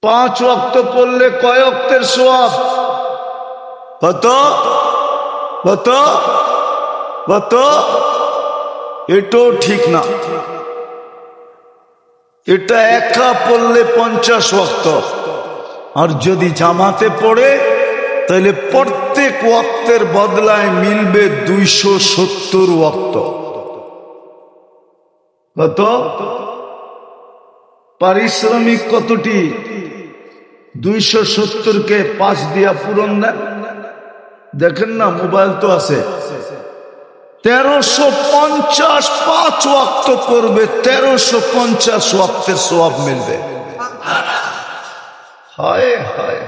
5 ওয়াক্ত পড়লে কয় ওয়াক্তের সওয়াব? কত কত কত? এটাও ঠিক না। এটা একা পড়লে 50 ওয়াক্ত, আর যদি জামাতে পড়ে তাহলে প্রত্যেক ওয়াক্তের বদলায় মিলবে 270 ওয়াক্ত। কত? পারিশ্রমিক কতটি? 270 কে 5 দিয়া পূরণ দেন। দেখেন না, মোবাইল তো আছে। 1350 5 ওয়াক্ত করবে, 1350 ওয়াক্তের সওয়াব মিলবে। হায় হায়,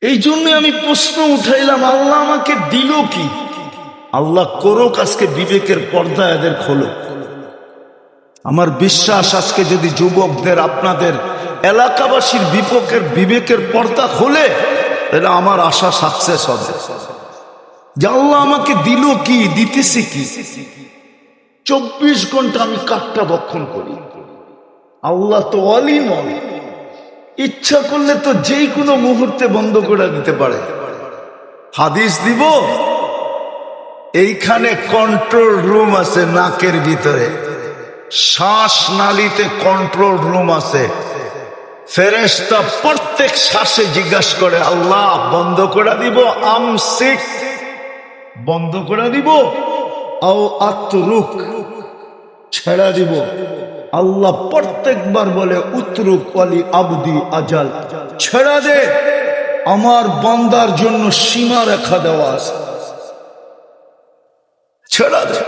এই জন্য আমি প্রশ্ন উঠাইলাম, আল্লাহ আমাকে দিল কি? আল্লাহ করুক আজকে বিবেকের পর্দা এদের খোলো। আমার বিশ্বাস আজকে যদি যুবকদের, আপনাদের এলাকাবাসীর বিবেকের পর্দা খোলে, তাহলে আমার আশা সাকসেস হবে। যে আল্লাহ আমাকে দিল কি, দিতেছে কি? 24 ঘন্টা আমি কাঠটা ভক্ষণ করি। আল্লাহ তো অলি নয়, ইচ্ছা করলে তো যেই কোনো মুহূর্তে বন্ধ করে দিতে পারে। হাদিস দিব, এইখানে কন্ট্রোল রুম আছে নাকের ভিতরে, শ্বাস নালীতে কন্ট্রোল রুম আছে। ফেরেশতা প্রত্যেক শ্বাসে জিজ্ঞাসা করে, আল্লাহ বন্ধ করে দিব, আমসিক বন্ধ করে দিব, আও আতরুক ছেড়া দিব। আল্লাহ প্রত্যেকবার বলে, উতরুক ওয়ালি আবদি আজাল, ছেড়া দে, আমার বান্দার জন্য সীমা রেখা দেওয়া আছে, ছেড়া দে।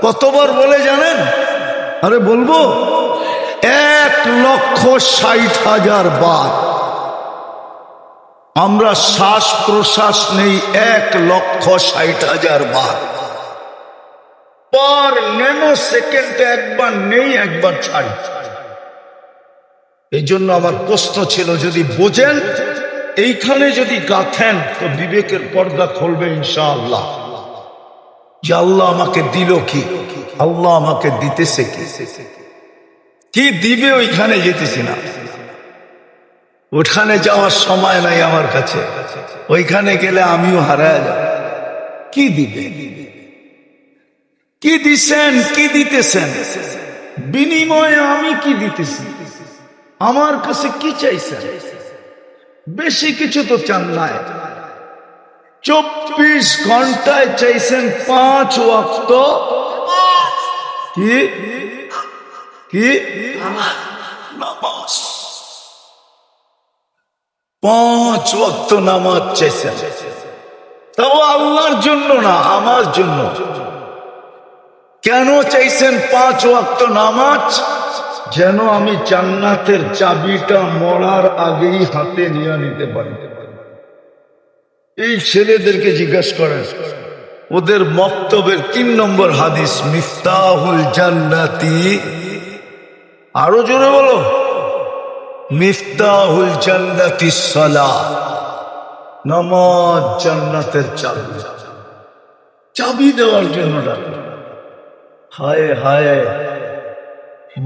কতবার বলে জানেন? আরে বলবো, 1,60,000 বার। আমরা শ্বাস প্রশ্বাস নেই 1,60,000 বার। পার ন্যানো সেকেন্ডে একবার নেই, একবার ছাড়ি। এই জন্য আমার প্রশ্ন ছিল, যদি বোঝেন, এইখানে যদি গাথেন, তো বিবেকের পর্দা খুলবে ইনশাআল্লাহ। যে আল্লাহ আমাকে দিল কি, আল্লাহ আমাকে দিতেছে কি, কি দিবে ওইখানে যেতেছি না। ওখানে যাওয়ার সময় নাই আমার কাছে, ওইখানে গেলে আমিও হারায় যাব। কি দিবে, কি দিছেন, কি দিতেছেন, বিনিময়ে আমি কি দিতেছি, আমার কাছে কি চাইছেন? বেশি কিছু তো চান নাই। 24 ঘন্টায় চাইছেন 5 ওয়াক্ত কি কি নামাজ। 5 ওয়াক্ত নামাজ চাইছেন, তাও আল্লাহর জন্য না, আমার জন্য। কেন চাইছেন 5 ওয়াক্ত নামাজ? যেন আমি জান্নাতের চাবিটা মরার আগেই হাতে নিয়ে নিতে পারি। এই ছেলেদেরকে জিজ্ঞাসা করেন, ওদের মক্তবের 3 নম্বর হাদিস, মিফতাহুল জান্নাতি, আরো জোরে বলো, মিফতাহুল জান্নাতি সালাহ, নামাজ জান্নাতের চাবি। চাবি দেওয়ার জন্য ডাকে। হায় হায়,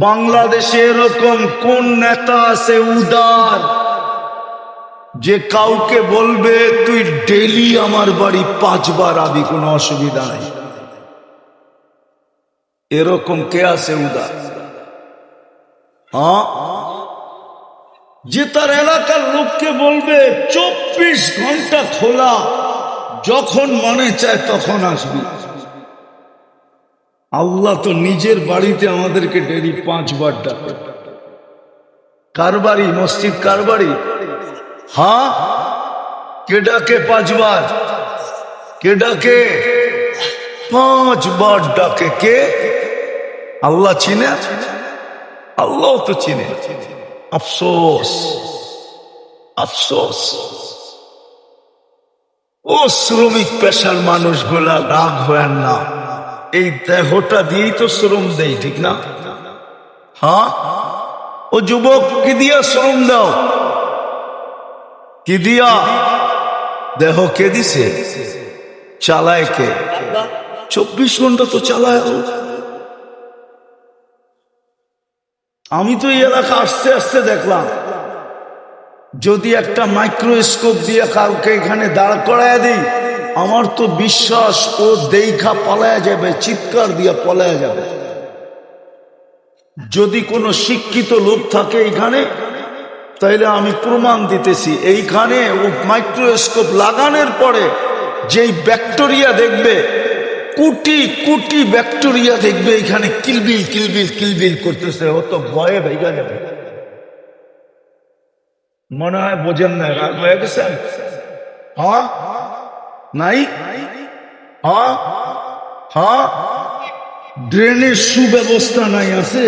বাংলাদেশে এরকম কোন নেতা আছে উদার, যে কাউকে বলবে তুই ডেইলি আমার বাড়ি 5 বার আবি, কোনো অসুবিধা নাই? এরকম কে আছে উদার? হ্যাঁ, যে তার এলাকার লোককে বলবে 24 ঘন্টা খোলা, যখন মনে চায় তখন আসবি। আল্লাহ তো নিজের বাড়িতে আমাদেরকে ডেইলি 5 বার ডাকে। কার বাড়ি? মসজিদ কার বাড়ি? হ্যাঁ, কে ডাকে 5 বার? কে ডাকে? 5 বার ডাকে। কে? আল্লাহ চিনে? আল্লাহ তো চিনে। আফসোস, আফসোস। ও শ্রমিক পেশার মানুষগুলা, রাগ হয় না, এই দেহটা দিয়েই তো শ্রম দেই, ঠিক না? হ্যাঁ, ও যুবক, কি দিয়া শ্রম দাও? কি দিয়া? দেহ কে দিছে? চালায় কে? 24 ঘন্টা তো চালায়। আমি তো এই এলাকা আস্তে আস্তে দেখলাম, যদি একটা মাইক্রোস্কোপ দিয়ে কাউকে এখানে দাঁড় করায় দিই, আমার তো বিশ্বাস ও দেখা পালায়া যাবে, চিৎকার দিয়ে পালায়া যাবে। যদি কোনো শিক্ষিত লোক থাকে এখানে, তাইলে আমি প্রমাণ দিতেছি, এইখানে ও মাইক্রোস্কোপ লাগানোর পরে যেই ব্যাকটেরিয়া দেখবে, কোটি কোটি ব্যাকটেরিয়া দেখবে এখানে কিলবিল কিলবিল কিলবিল করতেছে, ও তো ভয়ে ভেঙে যাবে। মনে হয় বোঝেন না, রাগ হয়ে গেছেন? হ্যাঁ নাই, হ্যাঁ হ্যাঁ, ড্রেনের সুব্যবস্থা নাই আছে,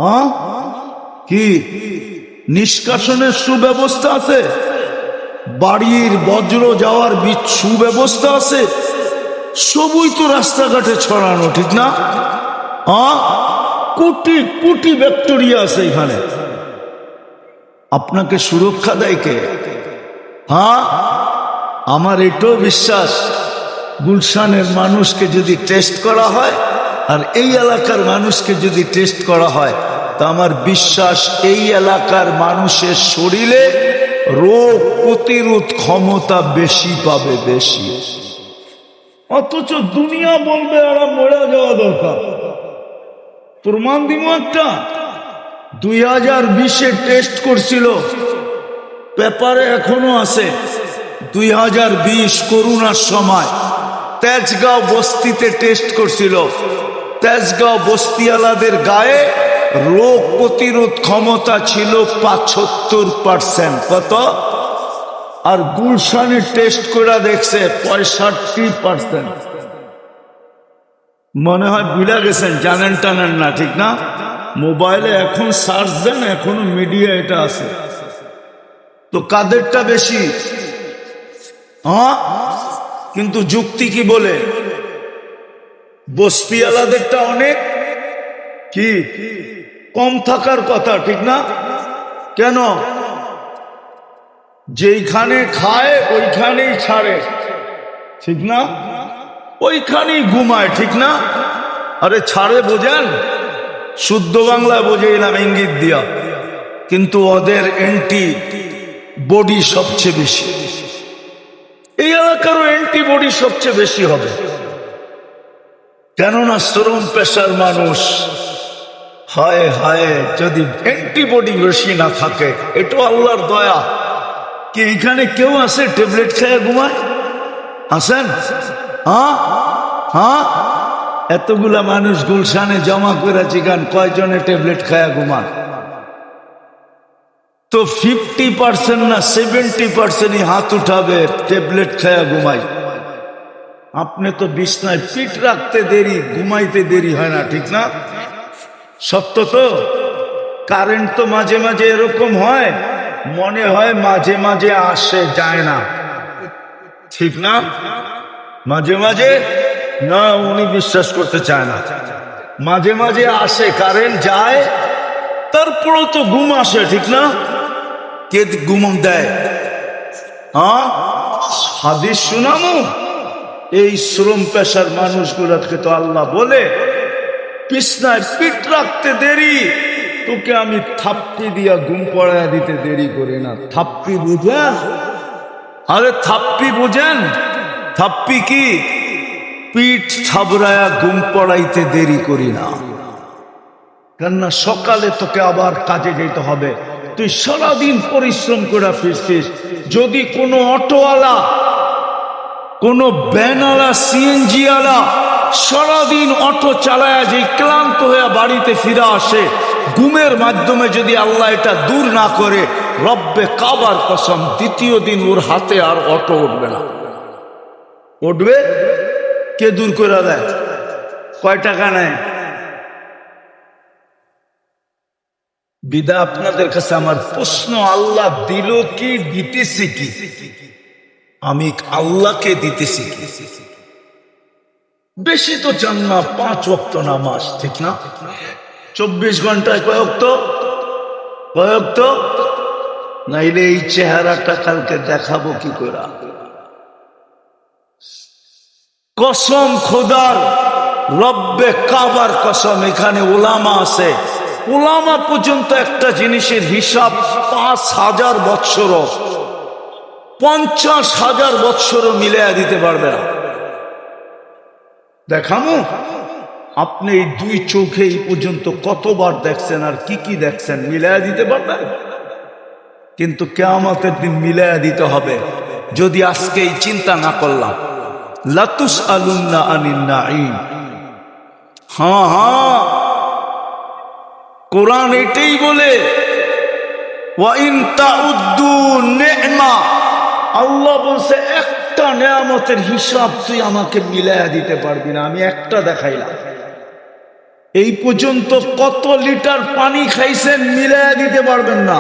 হ্যাঁ কি নিষ্কাশনের সুব্যবস্থা আছে, বাড়ির বজ্র যাওয়ার সুব্যবস্থা আছে, সবই তো রাস্তাঘাটে ছড়ানো, ঠিক না? কোটি কোটি ব্যাকটেরিয়া আছে এখানে, আপনাকে সুরক্ষা দেয় কে? হ্যাঁ, আমার এটাও বিশ্বাস, গুলশানের মানুষকে যদি টেস্ট করা হয় আর এই এলাকার মানুষকে যদি টেস্ট করা হয়, তা আমার বিশ্বাস এই এলাকার মানুষের শরীরে রোগ প্রতিরোধ ক্ষমতা বেশি পাবে, বেশি। অথচ দুনিয়া বলবে এরা মরে যাওয়া দরকার। প্রমাণ দিব একটা, 2020-এ টেস্ট করছিল, পেপারে এখনো আছে, 2020 করোনার সময় তেজগাঁও বস্তিতে টেস্ট করছিল। তেজগাঁও বস্তিওয়ালাদের গায়ে রোগ প্রতিরোধ ক্ষমতা ছিল 75%। কত? আর গুলশানে টেস্ট করে দেখছে 65%। মনে হয় ভুলে গেছেন, জানেন টানেন না, ঠিক না? মোবাইলে এখন সার্চ দেন, এখনো মিডিয়া এটা আছে। তো কাদেরটা বেশি? হ্যাঁ, কিন্তু যুক্তি কি বলে? বস্তিওয়ালাদেরটা অনেক কি কম থাকার কথা, ঠিক না? কেন? যেইখানে খায় ওইখানেই ছাড়ে, ঠিক না? ওইখানেই ঘুমায়, ঠিক না? আরে ছাড়ে বোঝেন, শুদ্ধ বাংলা বোঝে এলাম ইঙ্গিত দিয়া, কিন্তু ওদের অ্যান্টি বডি সবচেয়ে বেশি। এই এলাকারও অ্যান্টিবডি সবচেয়ে বেশি হবে, কেননা শ্রম পেশার মানুষ। হায় হায়, যদি অ্যান্টিবডি বেশি না থাকে, এটা আল্লাহর দয়া। কি এখানে কেউ আছে ট্যাবলেট খেয়ে ঘুমায়? আছেন? হ্যাঁ হ্যাঁ, এতগুলা মানুষ গুলশানে জমা করে চিকান, কয়জনে ট্যাবলেট খায়া ঘুমান? তো 50% না 70%ই হাত উঠাবে ট্যাবলেট খায়া ঘুমাই। আপনি তো বিছনায় পিঠ রাখতে দেরি, ঘুমাইতে দেরি হয় না, ঠিক না? সত্য তো। কারেন্ট তো মাঝে মাঝে এরকম হয়, মনে হয় মাঝে মাঝে আসে, যায় না, ঠিক না? মাঝে মাঝে না, উনি বিশ্বাস করতে চায় না, মাঝে মাঝে আসে, কারেন্ট যায়, তারপরেও তো ঘুম আসে, ঠিক না? কে ঘুম দেয়? হ্যাঁ, হাদিস শুনামু, এই শ্রম পেশার মানুষগুলোকে তো আল্লাহ বলে, বিছনায় পিঠ রাখতে দেরি, তোকে আমি থাপ্পি দিয়া ঘুম পড়াইয়া দিতে দেরি করি না। থাপ্পি বুঝেন? আরে থাপ্পি বুঝেন? থাপ্পি কি? পিঠ থাবড়ায়া ঘুম পড়াইতে দেরি করি না, কেননা সকালে তোকে আবার কাজে যেতে হবে, তুই সারাদিন পরিশ্রম করে ফিরছিস। যদি কোনো অটোওয়ালা, কোনো ভ্যানওয়ালা, সিএনজি ওয়ালা সারাদিন অটো চালায়া যে ক্লান্ত হয়ে বাড়িতে ফিরে আসে, ঘুমের মাধ্যমে যদি আল্লাহ এটা দূর না করে, রব্বে কাবার কসম, দ্বিতীয় দিন ওর হাতে আর অটো উঠবে না। উঠবে কে দূর করে দেয়? কয় টাকা নেয়? বিদা আপনাদের কাছে আমার প্রশ্ন, আল্লাহ দিল কি, দিতেছি কি? আমি আল্লাহকে দিতেছি কি? বেশি তো চান না, 5 ওয়াক্ত নামাজ, ঠিক না? 24 ঘন্টায় কয় ওয়াক্ত? কয় ওয়াক্ত? নাইলে এই চেহারাটা কালকে দেখাবো কি করে? কসম খোদার, রব্বে কাবার কসম, এখানে ওলামা আছে, ওলামা পর্যন্ত একটা জিনিসের হিসাব 5,000 বৎসরও 50,000 বৎসরও মিলাইয়া দিতে পারবে না। দেখামো আপনি এই 2 চোখে এই পর্যন্ত কতবার দেখছেন আর কি কি দেখছেন, মিলাইয়া দিতে পারবেন? কিন্তু কিয়ামতের দিন মিলাইয়া দিতে হবে। যদি আজকে এই চিন্তা না করলাম, লাতুসআলুন্না আনিন নাঈম। হ্যাঁ, কোরআন এটাই বলে, ওয়া ইন তাউদ্দু নি'মা, আল্লাহ বলছে একটা নেয়ামতের হিসাব তুই আমাকে মিলাইয়া দিতে পারবি না। আমি একটা দেখাইলাম, এই পর্যন্ত কত লিটার পানি খাইছেন মিলাইয়া দিতে পারবেন না,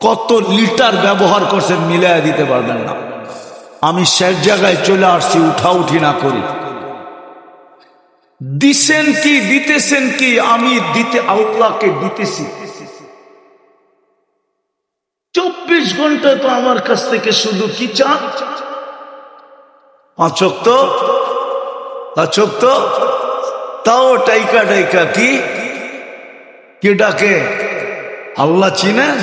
কত লিটার ব্যবহার করছেন মিলাইয়া দিতে পারবেন না। আমি শেষ জায়গায় চলে আসছি, উঠাউঠি না করি। দিছেন কি, দিতেছেন কি? আমি দিতে আল্লাহকে দিতেছি। 24 ঘন্টা তো আমার কাছ থেকে শুধু কি চান? 5 ওয়াক্ত, তাও টাইকা টাইকা কি ডাকে? আল্লাহ চিনেন?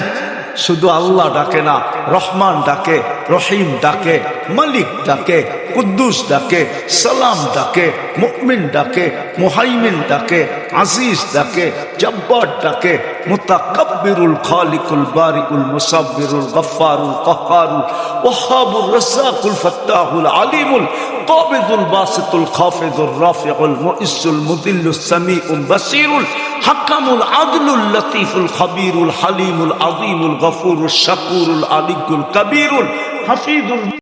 শুধু আল্লাহ ডাকে না, রহমান ডাকে, রহিম ডাকে, মালিক ডাকে, কুদ্দুস ডাকে, সালাম ডাকে, মুমিন ডাকে, মুহাইমিন ডাকে, আজিজ ডাকে, জব্বার ডাকে, মুতাকাব্বিরুল খালিকুল বারিকুল মুসাব্বিরুল গফফারুল কাহ্হারুল ওয়াহ্হাবুর রাজ্জাকুল ফাত্তাহুল আলিমুল কাবিদুল বাসিতুল খাফিজুর রাফিউল মুইজ্জুল মুদিল্লুস সামিউল বাসিরুল হাকামুল আদলুল লতীফুল খবীরুল হালিমুল আযীমুল গফুরুল শাকুরুল আলিয়ুল কবীরুল হাফিজুল